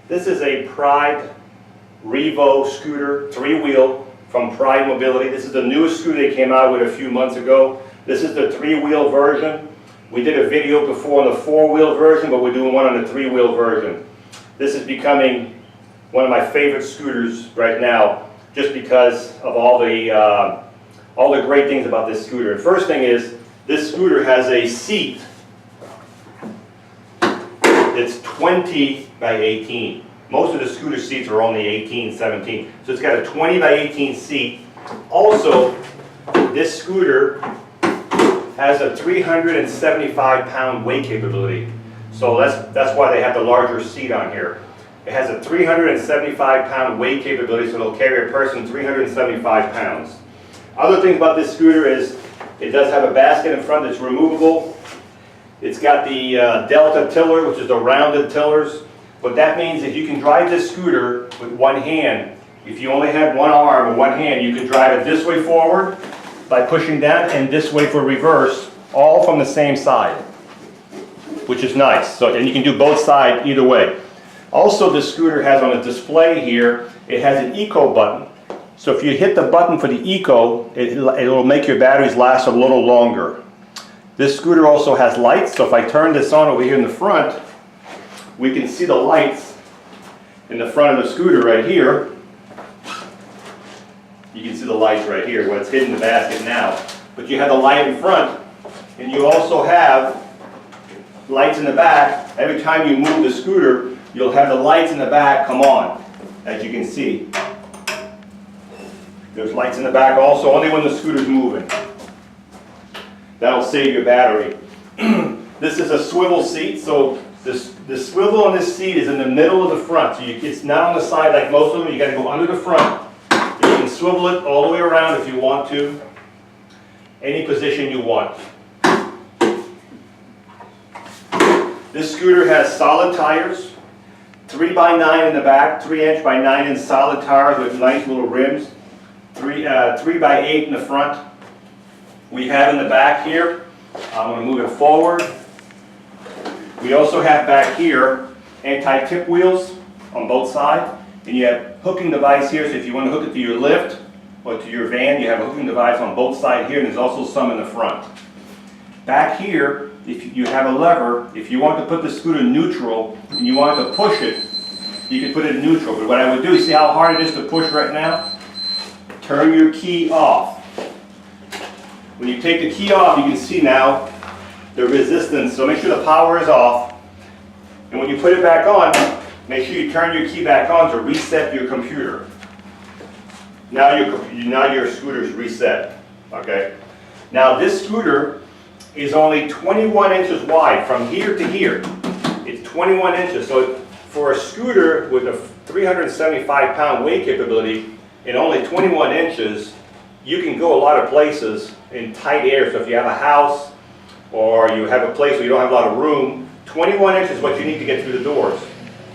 This is a Pride Revo scooter, 3-wheel from Pride Mobility. This is the newest scooter they came out with a few months ago. This is the 3-wheel version. We did a video before on the 4-wheel version, but we're doing one on the 3-wheel version. This is becoming one of my favorite scooters right now, just because of all the great things about this scooter. The first thing is, this scooter has a seat. It's 20 by 18. Most of the scooter seats are only 18, 17. So it's got a 20 by 18 seat. Also, this scooter has a 375-pound weight capability. So that's why they have the larger seat on here. It has a 375-pound weight capability, so it'll carry a person 375 pounds. Other things about this scooter is it does have a basket in front that's removable. It's got the Delta tiller, which is the rounded tillers. What that means is you can drive this scooter with one hand. If you only have one arm or one hand, you can drive it this way forward by pushing down and this way for reverse, all from the same side, which is nice. So, and you can do both sides either way. Also, this scooter has on a display here, it has an eco button. So if you hit the button for the eco, it'll make your batteries last a little longer. This scooter also has lights, so if I turn this on over here in the front, we can see the lights in the front of the scooter right here. You can see the lights right here, where it's hidden in the basket now. But you have the light in front, and you also have lights in the back. Every time you move the scooter, you'll have the lights in the back come on, as you can see. There's lights in the back also, only when the scooter's moving. That'll save your battery. This is a swivel seat, so the swivel on this seat is in the middle of the front. So it's not on the side like most of them. You got to go under the front. You can swivel it all the way around if you want to. Any position you want. This scooter has solid tires. 3x9 in the back, 3" by 9" solid tires with nice little rims. 3x8 in the front. We have in the back here, I'm going to move it forward. We also have back here anti-tip wheels on both sides. And you have hooking device here, so if you want to hook it to your lift or to your van, you have a hooking device on both sides here, and there's also some in the front. Back here, if you have a lever, if you want to put the scooter in neutral and you want to push it, you can put it in neutral. But what I would do, see how hard it is to push right now? Turn your key off. When you take the key off, you can see now the resistance, so make sure the power is off. And when you put it back on, make sure you turn your key back on to reset your computer. Now your scooter is reset. Okay. Now this scooter is only 21 inches wide from here to here. It's 21 inches. So for a scooter with a 375-pound weight capability in only 21 inches, you can go a lot of places in tight air. So if you have a house or you have a place where you don't have a lot of room, 21 inches is what you need to get through the doors.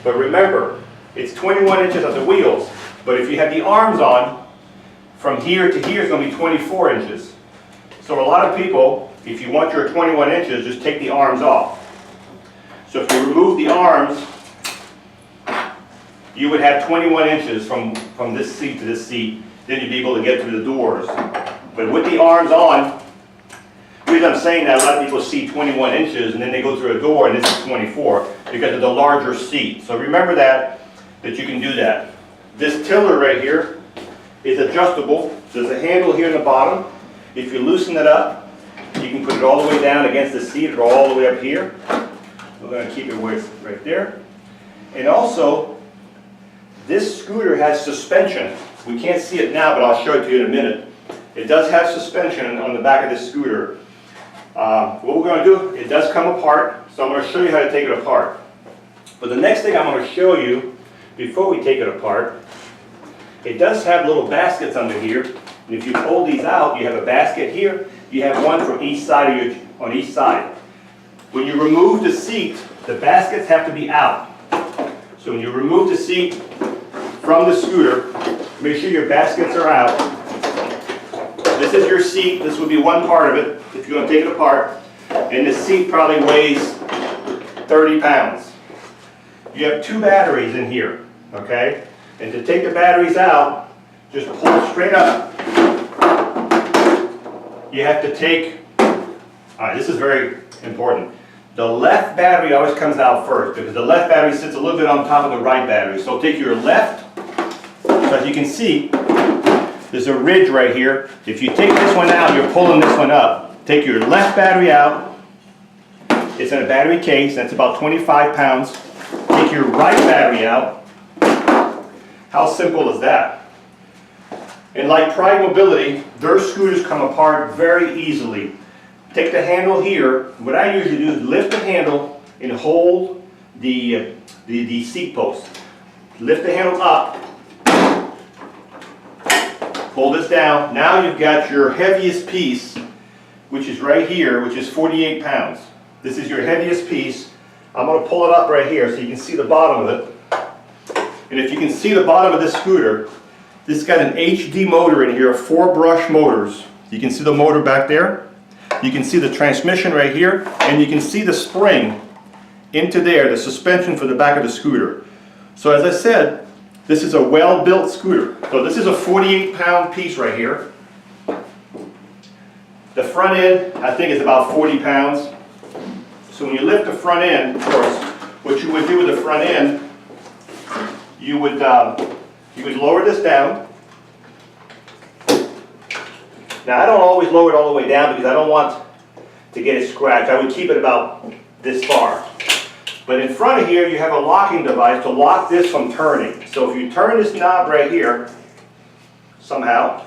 But remember, it's 21 inches at the wheels. But if you have the arms on, from here to here is going to be 24 inches. So a lot of people, if you want your 21 inches, just take the arms off. So if you remove the arms, you would have 21 inches from this seat to this seat. Then you'd be able to get through the doors. But with the arms on, the reason I'm saying that, a lot of people see 21 inches and then they go through a door and this is 24 because of the larger seat. So remember that you can do that. This tiller right here is adjustable. There's a handle here in the bottom. If you loosen it up, you can put it all the way down against the seat or all the way up here. We're going to keep it where it's right there. And also, this scooter has suspension. We can't see it now, but I'll show it to you in a minute. It does have suspension on the back of this scooter. What we're going to do, it does come apart, so I'm going to show you how to take it apart. But the next thing I'm going to show you, before we take it apart, it does have little baskets under here. And if you pull these out, you have a basket here. You have one from each side on each side. When you remove the seat, the baskets have to be out. So when you remove the seat from the scooter, make sure your baskets are out. This is your seat. This would be one part of it if you're going to take it apart. And this seat probably weighs 30 pounds. you have 2 batteries in here, okay? And to take the batteries out, just pull straight up. You have to take, this is very important. The left battery always comes out first because the left battery sits a little bit on top of the right battery. So take your left, so as you can see, there's a ridge right here. If you take this one out, you're pulling this one up. Take your left battery out. It's in a battery case, that's about 25 pounds. Take your right battery out. How simple is that? And like Pride Mobility, their scooters come apart very easily. Take the handle here. What I usually do is lift the handle and hold the seat post. Lift the handle up. Pull this down. Now you've got your heaviest piece, which is right here, which is 48 pounds. This is your heaviest piece. I'm going to pull it up right here so you can see the bottom of it. And if you can see the bottom of this scooter, this got an HD motor in here, 4 brush motors. You can see the motor back there. You can see the transmission right here, and you can see the spring into there, the suspension for the back of the scooter. So as I said, this is a well-built scooter. So this is a 48-pound piece right here. The front end, I think, is about 40 pounds. So when you lift the front end, of course, what you would do with the front end, you would lower this down. Now I don't always lower it all the way down because I don't want to get it scratched. I would keep it about this far. But in front of here you have a locking device to lock this from turning. So if you turn this knob right here, somehow,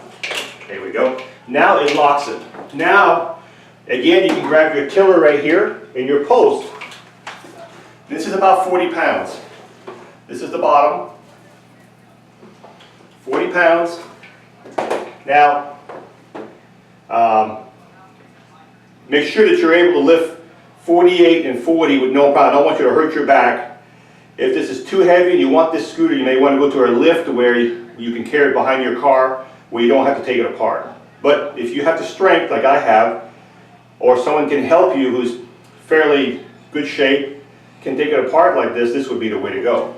there we go, now it locks it. Now, again, you can grab your tiller right here and your post. This is about 40 pounds. This is the bottom. 40 pounds. Now, make sure that you're able to lift 48 and 40 with no problem. I don't want you to hurt your back. If this is too heavy and you want this scooter, you may want to go to a lift where you can carry it behind your car where you don't have to take it apart. But if you have the strength like I have, or someone can help you who's fairly good shape, can take it apart like this would be the way to go.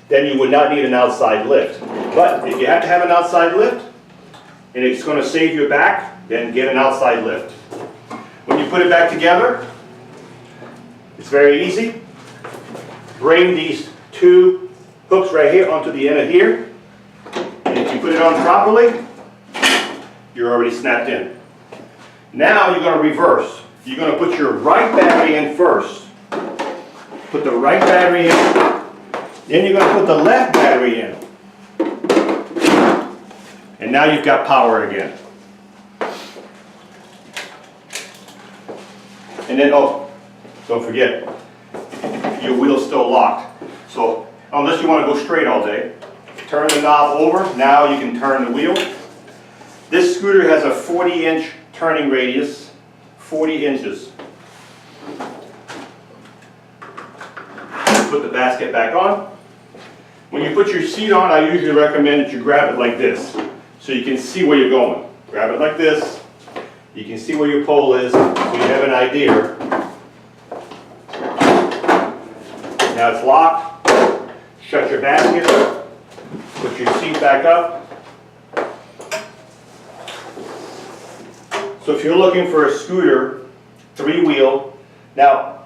Then you would not need an outside lift. But if you have to have an outside lift, and it's going to save your back, then get an outside lift. When you put it back together, it's very easy. Bring these 2 hooks right here onto the end of here. And if you put it on properly, you're already snapped in. Now you're going to reverse. You're going to put your right battery in first. Put the right battery in. Then you're going to put the left battery in. And now you've got power again. And then, oh, don't forget, your wheel's still locked. So unless you want to go straight all day, turn the knob over. Now you can turn the wheel. This scooter has a 40-inch turning radius, 40 inches. Put the basket back on. When you put your seat on, I usually recommend that you grab it like this so you can see where you're going. Grab it like this. You can see where your pole is so you have an idea. Now it's locked. Shut your basket. Put your seat back up. So if you're looking for a scooter, 3-wheel, now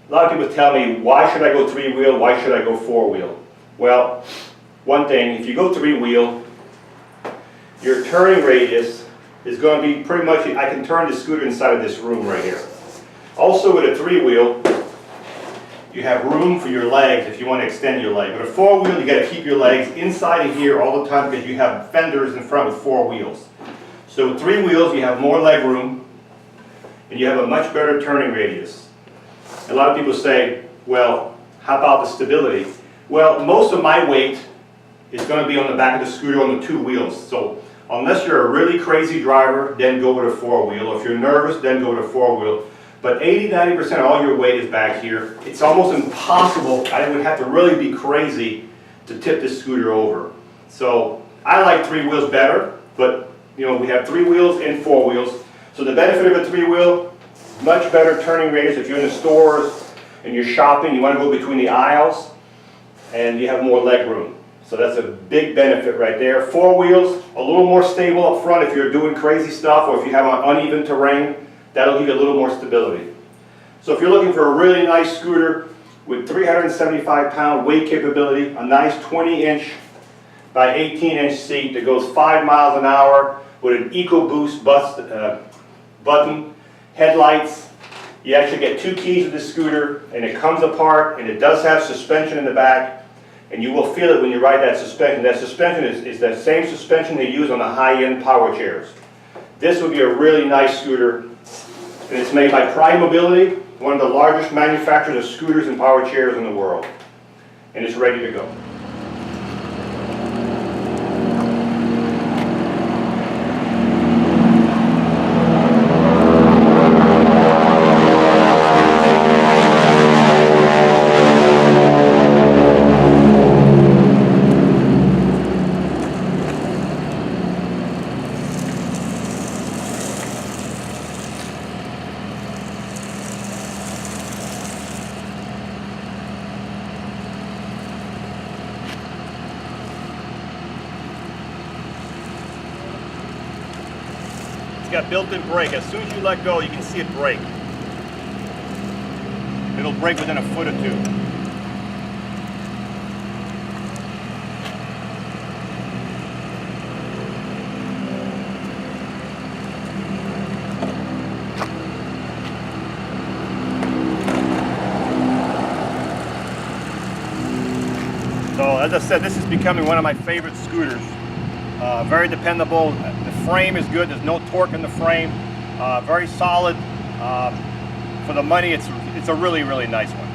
a lot of people tell me, why should I go 3-wheel, why should I go 4-wheel? Well, one thing, if you go 3-wheel, your turning radius is going to be pretty much, I can turn the scooter inside of this room right here. Also with a 3-wheel, you have room for your legs if you want to extend your leg. But a 4-wheel, you got to keep your legs inside of here all the time because you have fenders in front with 4 wheels. So with 3 wheels, you have more leg room and you have a much better turning radius. A lot of people say, well, how about the stability? Well, most of my weight is going to be on the back of the scooter on the 2 wheels. So unless you're a really crazy driver, then go with a 4-wheel. Or if you're nervous, then go with a 4-wheel. But 80–90% of all your weight is back here. It's almost impossible. I would have to really be crazy to tip this scooter over. So I like 3 wheels better, but you know, we have 3 wheels and 4 wheels. So the benefit of a 3-wheel, much better turning radius if you're in the stores and you're shopping, you want to go between the aisles, and you have more leg room. So that's a big benefit right there. 4 wheels, a little more stable up front if you're doing crazy stuff or if you have on uneven terrain. That'll give you a little more stability. So if you're looking for a really nice scooter with 375-pound weight capability, a nice 20-inch by 18-inch seat that goes 5 miles an hour with an EcoBoost button, headlights. You actually get 2 keys to the scooter, and it comes apart, and it does have suspension in the back, and you will feel it when you ride that suspension. That suspension is the same suspension they use on the high-end power chairs. This would be a really nice scooter, and it's made by Pride Mobility, one of the largest manufacturers of scooters and power chairs in the world, and it's ready to go. It's got built-in brake. As soon as you let go, you can see it brake. It'll brake within a foot or 2. So as I said, this is becoming one of my favorite scooters. Very dependable. The frame is good. There's no torque in the frame. Very solid. For the money, it's a really, really nice one.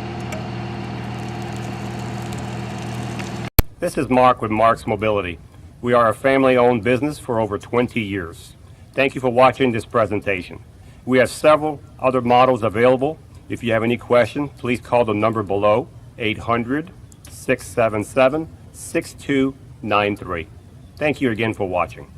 This is Mark with Mark's Mobility. We are a family-owned business for over 20 years. Thank you for watching this presentation. We have several other models available. If you have any questions, please call the number below, 800-677-6293. Thank you again for watching.